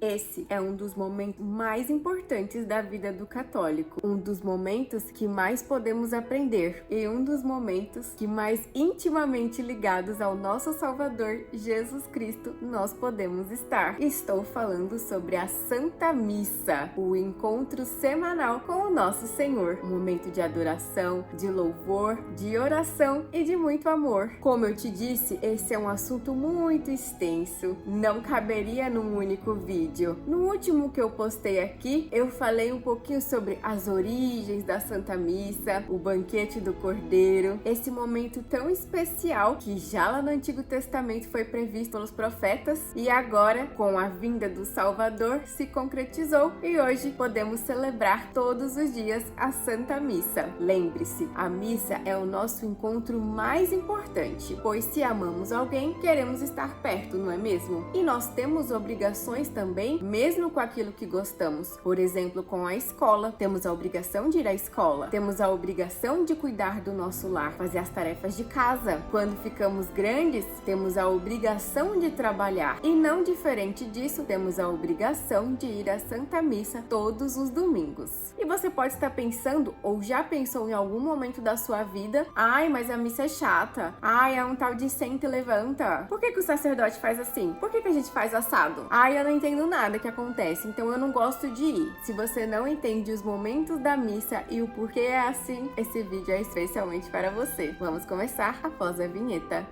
Esse é um dos momentos mais importantes da vida do católico, um dos momentos que mais podemos aprender e um dos momentos que mais intimamente ligados ao nosso Salvador Jesus Cristo nós podemos estar. Estou falando sobre a Santa Missa, o encontro semanal com o nosso Senhor, um momento de adoração, de louvor, de oração e de muito amor. Como eu te disse, esse é um assunto muito extenso, não caberia num único vídeo. No último que eu postei aqui, eu falei um pouquinho sobre as origens da Santa Missa, o banquete do Cordeiro, esse momento tão especial que já lá no Antigo Testamento foi previsto pelos profetas e agora, com a vinda do Salvador, se concretizou e hoje podemos celebrar todos os dias a Santa Missa. Lembre-se, a missa é o nosso encontro mais importante, pois se amamos alguém, queremos estar perto, não é mesmo? E nós temos obrigações também, mesmo com aquilo que gostamos. Por exemplo, com a escola, temos a obrigação de ir à escola, temos a obrigação de cuidar do nosso lar, fazer as tarefas de casa. Quando ficamos grandes, temos a obrigação de trabalhar e não diferente disso, temos a obrigação de ir à Santa Missa todos os domingos. E você pode estar pensando, ou já pensou em algum momento da sua vida, ai, mas a missa é chata, ai, é um tal de senta e levanta. Por que o sacerdote faz assim? Por que a gente faz assado? Ai, eu não entendo nada que acontece, então eu não gosto de ir. Se você não entende os momentos da missa e o porquê é assim, esse vídeo é especialmente para você. Vamos começar após a vinheta.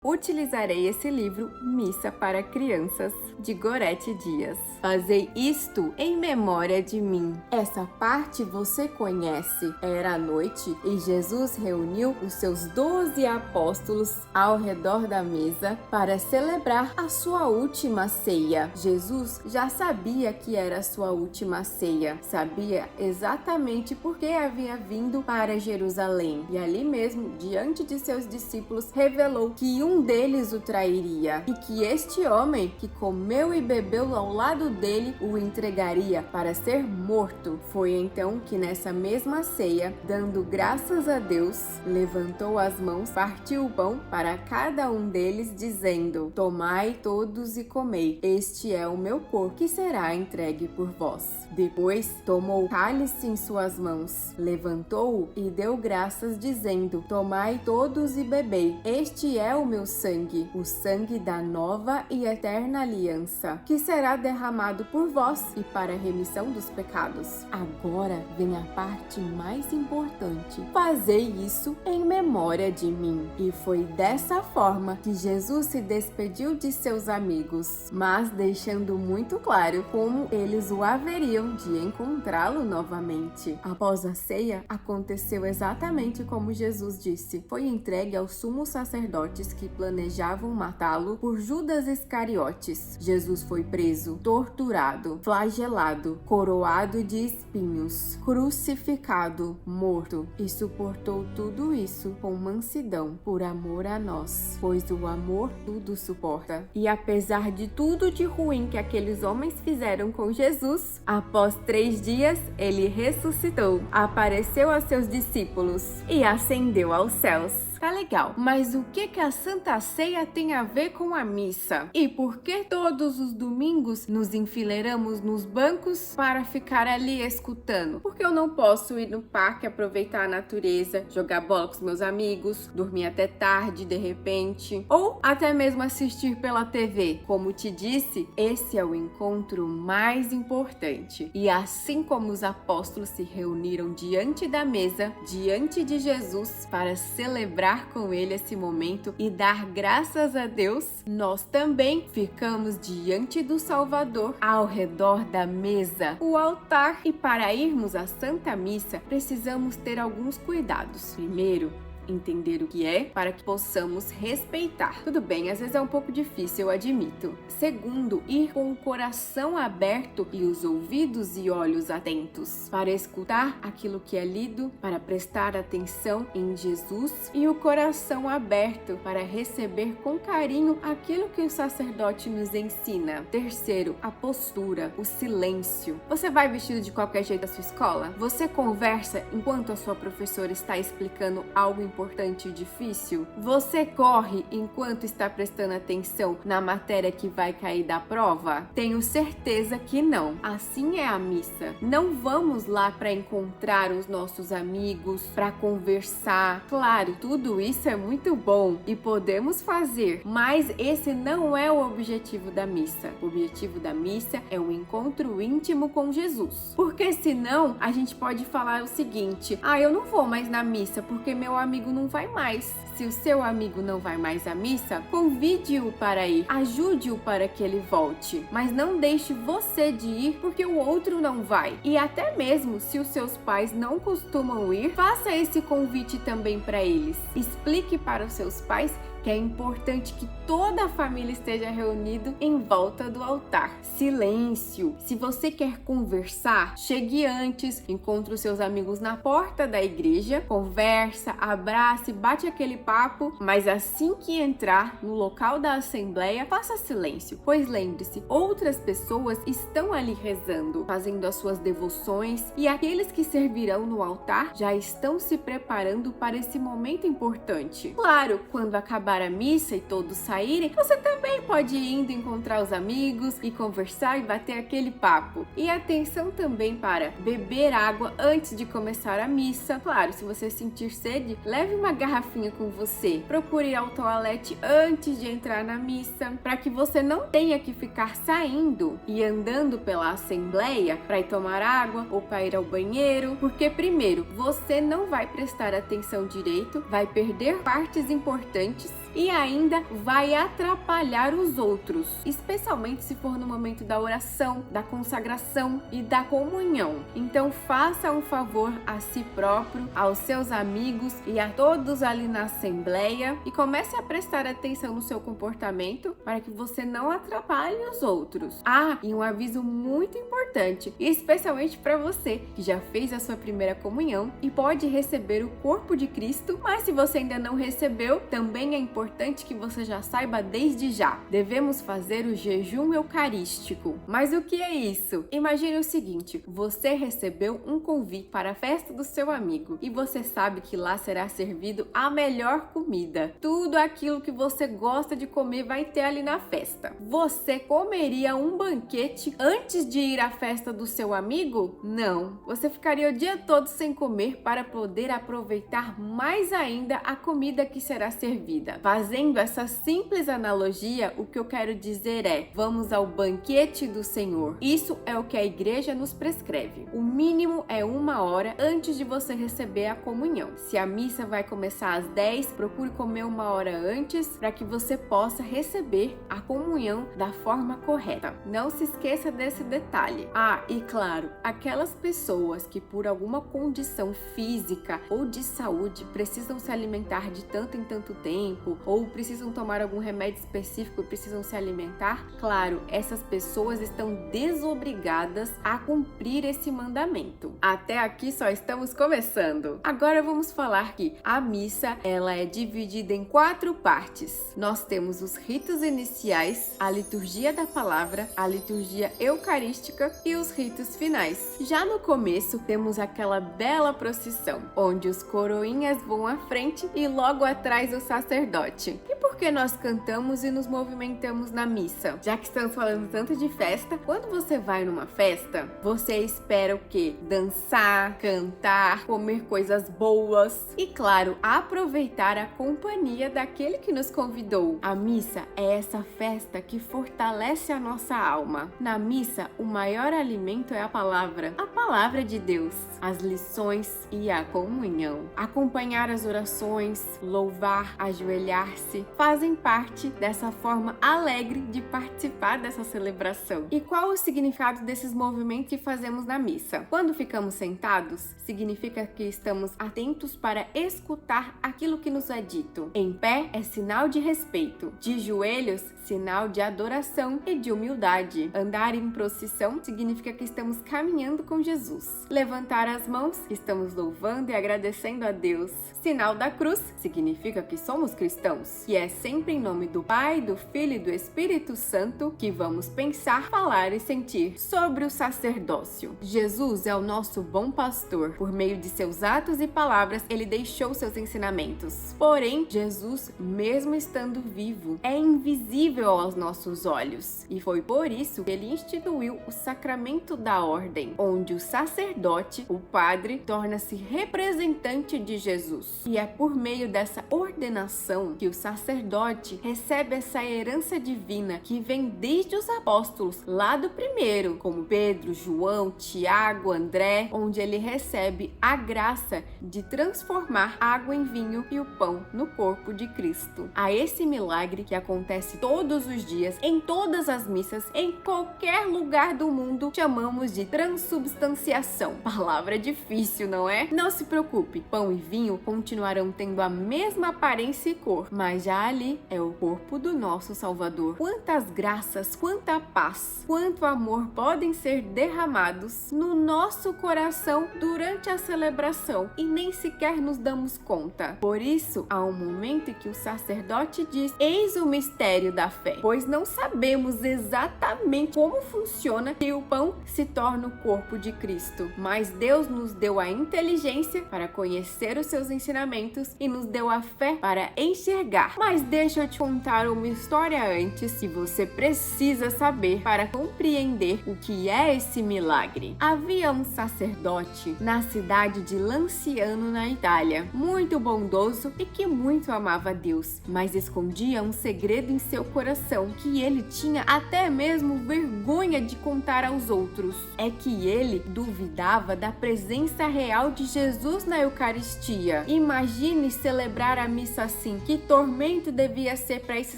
Utilizarei esse livro Missa para Crianças, de Gorete Dias. Fazei isto em memória de mim. Essa parte você conhece. Era a noite e Jesus reuniu os seus 12 apóstolos ao redor da mesa para celebrar a sua última ceia. Jesus já sabia que era a sua última ceia. Sabia exatamente por que havia vindo para Jerusalém. E ali mesmo, diante de seus discípulos, revelou que um deles o trairia e que este homem que comeu e bebeu ao lado dele o entregaria para ser morto. Foi então que nessa mesma ceia, dando graças a Deus, levantou as mãos, partiu o pão para cada um deles, dizendo: tomai todos e comei, este é o meu corpo que será entregue por vós. Depois tomou o cálice em suas mãos, levantou-o e deu graças, dizendo: tomai todos e bebei, este é o meu sangue, o sangue da nova e eterna aliança, que será derramado por vós e para a remissão dos pecados. Agora vem a parte mais importante. Fazei isso em memória de mim. E foi dessa forma que Jesus se despediu de seus amigos, mas deixando muito claro como eles o haveriam de encontrá-lo novamente. Após a ceia, aconteceu exatamente como Jesus disse. Foi entregue aos sumos sacerdotes que planejavam matá-lo por Judas Iscariotes. Jesus foi preso, torturado, flagelado, coroado de espinhos, crucificado, morto e suportou tudo isso com mansidão por amor a nós, pois o amor tudo suporta. E apesar de tudo de ruim que aqueles homens fizeram com Jesus, após 3 dias ele ressuscitou, apareceu a seus discípulos e ascendeu aos céus. Tá legal, mas o que a Santa Ceia tem a ver com a missa? E por que todos os domingos nos enfileiramos nos bancos para ficar ali escutando? Porque eu não posso ir no parque aproveitar a natureza, jogar bola com os meus amigos, dormir até tarde de repente, ou até mesmo assistir pela TV. Como te disse, esse é o encontro mais importante. E assim como os apóstolos se reuniram diante da mesa, diante de Jesus, para celebrar com ele esse momento e dar graças a Deus, nós também ficamos diante do Salvador ao redor da mesa, o altar. E para irmos à Santa Missa, precisamos ter alguns cuidados. Primeiro, entender o que é para que possamos respeitar. Tudo bem, às vezes é um pouco difícil, eu admito. Segundo, ir com o coração aberto e os ouvidos e olhos atentos para escutar aquilo que é lido, para prestar atenção em Jesus, e o coração aberto para receber com carinho aquilo que o sacerdote nos ensina. Terceiro, a postura, o silêncio. Você vai vestido de qualquer jeito à sua escola? Você conversa enquanto a sua professora está explicando algo importante e difícil? Você corre enquanto está prestando atenção na matéria que vai cair da prova? Tenho certeza que não. Assim é a missa. Não vamos lá para encontrar os nossos amigos, para conversar. Claro, tudo isso é muito bom e podemos fazer, mas esse não é o objetivo da missa. O objetivo da missa é um encontro íntimo com Jesus. Porque senão a gente pode falar o seguinte: eu não vou mais na missa porque meu amigo não vai mais. Se o seu amigo não vai mais à missa, convide-o para ir, ajude-o para que ele volte, mas não deixe você de ir porque o outro não vai. E até mesmo se os seus pais não costumam ir, faça esse convite também para eles. Explique para os seus pais que é importante que toda a família esteja reunida em volta do altar. Silêncio! Se você quer conversar, chegue antes, encontre os seus amigos na porta da igreja, conversa, abrace, bate aquele papo, mas assim que entrar no local da assembleia, faça silêncio, pois lembre-se, outras pessoas estão ali rezando, fazendo as suas devoções, e aqueles que servirão no altar já estão se preparando para esse momento importante. Claro, quando acabar a missa e todos saírem, você também pode ir indo encontrar os amigos e conversar e bater aquele papo. E atenção também para beber água antes de começar a missa. Claro, se você sentir sede, leve uma garrafinha com você. Procure ir ao toalete antes de entrar na missa, para que você não tenha que ficar saindo e andando pela assembleia para ir tomar água ou para ir ao banheiro, porque primeiro, você não vai prestar atenção direito, vai perder partes importantes e ainda vai atrapalhar os outros, especialmente se for no momento da oração, da consagração e da comunhão. Então faça um favor a si próprio, aos seus amigos e a todos ali na assembleia e comece a prestar atenção no seu comportamento para que você não atrapalhe os outros. E um aviso muito importante, especialmente para você que já fez a sua primeira comunhão e pode receber o corpo de Cristo, mas se você ainda não recebeu, também é importante que você já saiba desde já. Devemos fazer o jejum eucarístico. Mas o que é isso? Imagine o seguinte: você recebeu um convite para a festa do seu amigo e você sabe que lá será servido a melhor comida. Tudo aquilo que você gosta de comer vai ter ali na festa. Você comeria um banquete antes de ir à festa do seu amigo? Não. Você ficaria o dia todo sem comer para poder aproveitar mais ainda a comida que será servida. Fazendo essa simples analogia, o que eu quero dizer é: vamos ao banquete do Senhor. Isso é o que a igreja nos prescreve. O mínimo é 1 hora antes de você receber a comunhão. Se a missa vai começar às 10, procure comer 1 hora antes para que você possa receber a comunhão da forma correta. Não se esqueça desse detalhe. E claro, aquelas pessoas que por alguma condição física ou de saúde precisam se alimentar de tanto em tanto tempo, ou precisam tomar algum remédio específico e precisam se alimentar, claro, essas pessoas estão desobrigadas a cumprir esse mandamento. Até aqui só estamos começando. Agora vamos falar que a missa, ela é dividida em 4 partes. Nós temos os ritos iniciais, a liturgia da palavra, a liturgia eucarística e os ritos finais. Já no começo, temos aquela bela procissão, onde os coroinhas vão à frente e logo atrás o sacerdote. E por que nós cantamos e nos movimentamos na missa? Já que estamos falando tanto de festa, quando você vai numa festa, você espera o quê? Dançar, cantar, comer coisas boas e, claro, aproveitar a companhia daquele que nos convidou. A missa é essa festa que fortalece a nossa alma. Na missa, o maior alimento é a palavra de Deus, as lições e a comunhão. Acompanhar as orações, louvar, ajoelhar-se, fazem parte dessa forma alegre de participar dessa celebração. E qual o significado desses movimentos que fazemos na missa? Quando ficamos sentados, significa que estamos atentos para escutar aquilo que nos é dito. Em pé é sinal de respeito. De joelhos, sinal de adoração e de humildade. Andar em procissão significa que estamos caminhando com Jesus. Levantar as mãos, estamos louvando e agradecendo a Deus. Sinal da cruz significa que somos cristãos. cristãos. E é sempre em nome do Pai, do Filho e do Espírito Santo que vamos pensar, falar e sentir sobre o sacerdócio. Jesus é o nosso bom pastor. Por meio de seus atos e palavras, ele deixou seus ensinamentos. Porém, Jesus, mesmo estando vivo, é invisível aos nossos olhos. E foi por isso que ele instituiu o sacramento da ordem, onde o sacerdote, o padre, torna-se representante de Jesus. E é por meio dessa ordenação que o sacerdote recebe essa herança divina que vem desde os apóstolos, lá do primeiro, como Pedro, João, Tiago, André, onde ele recebe a graça de transformar água em vinho e o pão no corpo de Cristo. A esse milagre que acontece todos os dias, em todas as missas, em qualquer lugar do mundo, chamamos de transubstanciação. Palavra difícil, não é? Não se preocupe, pão e vinho continuarão tendo a mesma aparência e cor, mas já ali é o corpo do nosso Salvador. Quantas graças, quanta paz, quanto amor podem ser derramados no nosso coração durante a celebração e nem sequer nos damos conta. Por isso, há um momento em que o sacerdote diz: eis o mistério da fé, pois não sabemos exatamente como funciona que o pão se torna o corpo de Cristo, mas Deus nos deu a inteligência para conhecer os seus ensinamentos e nos deu a fé para enxergar. Mas deixa eu te contar uma história antes que você precisa saber para compreender o que é esse milagre. Havia um sacerdote na cidade de Lanciano, na Itália, muito bondoso e que muito amava Deus, mas escondia um segredo em seu coração que ele tinha até mesmo vergonha de contar aos outros. É que ele duvidava da presença real de Jesus na Eucaristia. Imagine celebrar a missa assim. Que tormento devia ser para esse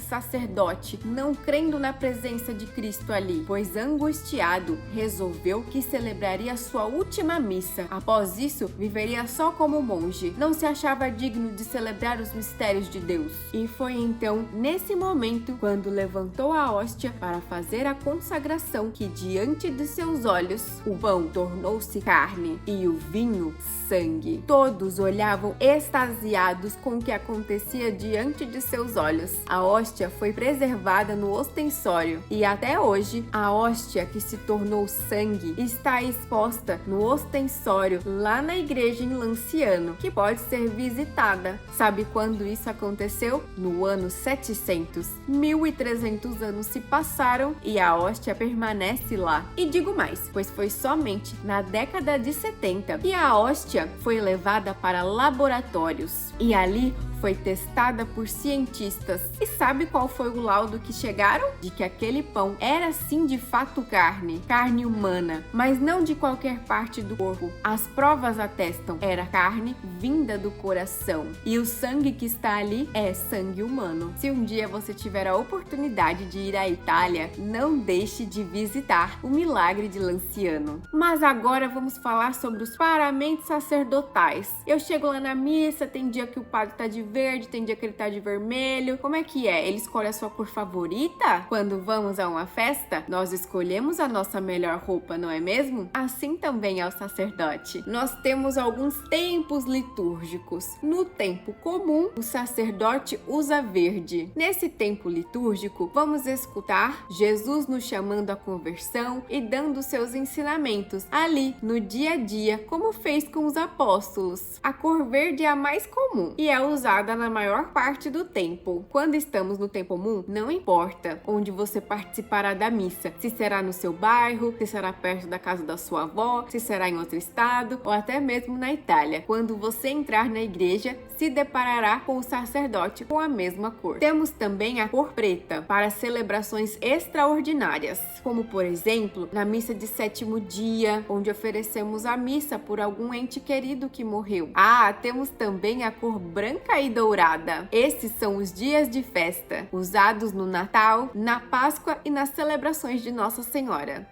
sacerdote, não crendo na presença de Cristo ali, pois angustiado, resolveu que celebraria sua última missa. Após isso, viveria só como monge. Não se achava digno de celebrar os mistérios de Deus. E foi então, nesse momento, quando levantou a hóstia para fazer a consagração, que diante de seus olhos, o pão tornou-se carne e o vinho sangue. Todos olhavam extasiados com o que acontecia diante de seus olhos. A hóstia foi preservada no ostensório e até hoje a hóstia que se tornou sangue está exposta no ostensório lá na igreja em Lanciano, que pode ser visitada. Sabe quando isso aconteceu? No ano 700. 1300 anos se passaram e a hóstia permanece lá. E digo mais, pois foi somente na década de 70 que a hóstia foi levada para laboratórios e ali foi testada por cientistas. E sabe qual foi o laudo que chegaram? De que aquele pão era sim de fato carne humana, mas não de qualquer parte do corpo. As provas atestam, era carne vinda do coração. E o sangue que está ali é sangue humano. Se um dia você tiver a oportunidade de ir à Itália, não deixe de visitar o milagre de Lanciano. Mas agora vamos falar sobre os paramentos sacerdotais. Eu chego lá na missa, tem dia que o padre tá de verde, tem dia que ele tá de vermelho. Como é que é? Ele escolhe a sua cor favorita? Quando vamos a uma festa, nós escolhemos a nossa melhor roupa, não é mesmo? Assim também é o sacerdote. Nós temos alguns tempos litúrgicos. No tempo comum, o sacerdote usa verde. Nesse tempo litúrgico, vamos escutar Jesus nos chamando à conversão e dando seus ensinamentos ali, no dia a dia, como fez com os apóstolos. A cor verde é a mais comum e é usada na maior parte do tempo. Quando estamos no tempo comum, não importa onde você participará da missa, se será no seu bairro, se será perto da casa da sua avó, se será em outro estado ou até mesmo na Itália. Quando você entrar na igreja, se deparará com o sacerdote com a mesma cor. Temos também a cor preta para celebrações extraordinárias, como por exemplo, na missa de sétimo dia, onde oferecemos a missa por algum ente querido que morreu. Temos também a cor branca e dourada. Esses são os dias de festa, usados no Natal, na Páscoa e nas celebrações de Nossa Senhora.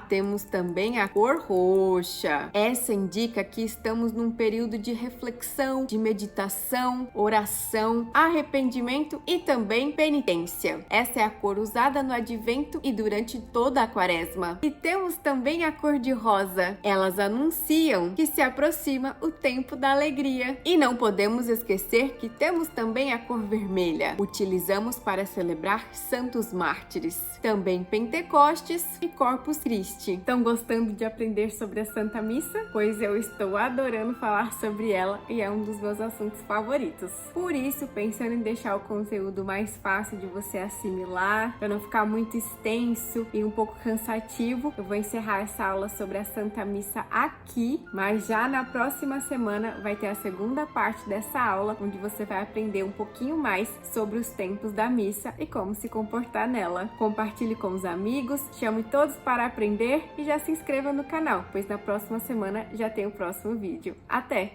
Temos também a cor roxa. Essa indica que estamos num período de reflexão, de meditação, oração, arrependimento e também penitência. Essa é a cor usada no Advento e durante toda a Quaresma. E temos também a cor de rosa. Elas anunciam que se aproxima o tempo da alegria. E não podemos esquecer dizer que temos também a cor vermelha. Utilizamos para celebrar santos mártires. Também Pentecostes e Corpus Christi. Estão gostando de aprender sobre a Santa Missa? Pois eu estou adorando falar sobre ela e é um dos meus assuntos favoritos. Por isso, pensando em deixar o conteúdo mais fácil de você assimilar, para não ficar muito extenso e um pouco cansativo, eu vou encerrar essa aula sobre a Santa Missa aqui, mas já na próxima semana vai ter a segunda parte dessa aula, onde você vai aprender um pouquinho mais sobre os tempos da missa e como se comportar nela. Compartilhe com os amigos, chame todos para aprender e já se inscreva no canal, pois na próxima semana já tem o próximo vídeo. Até!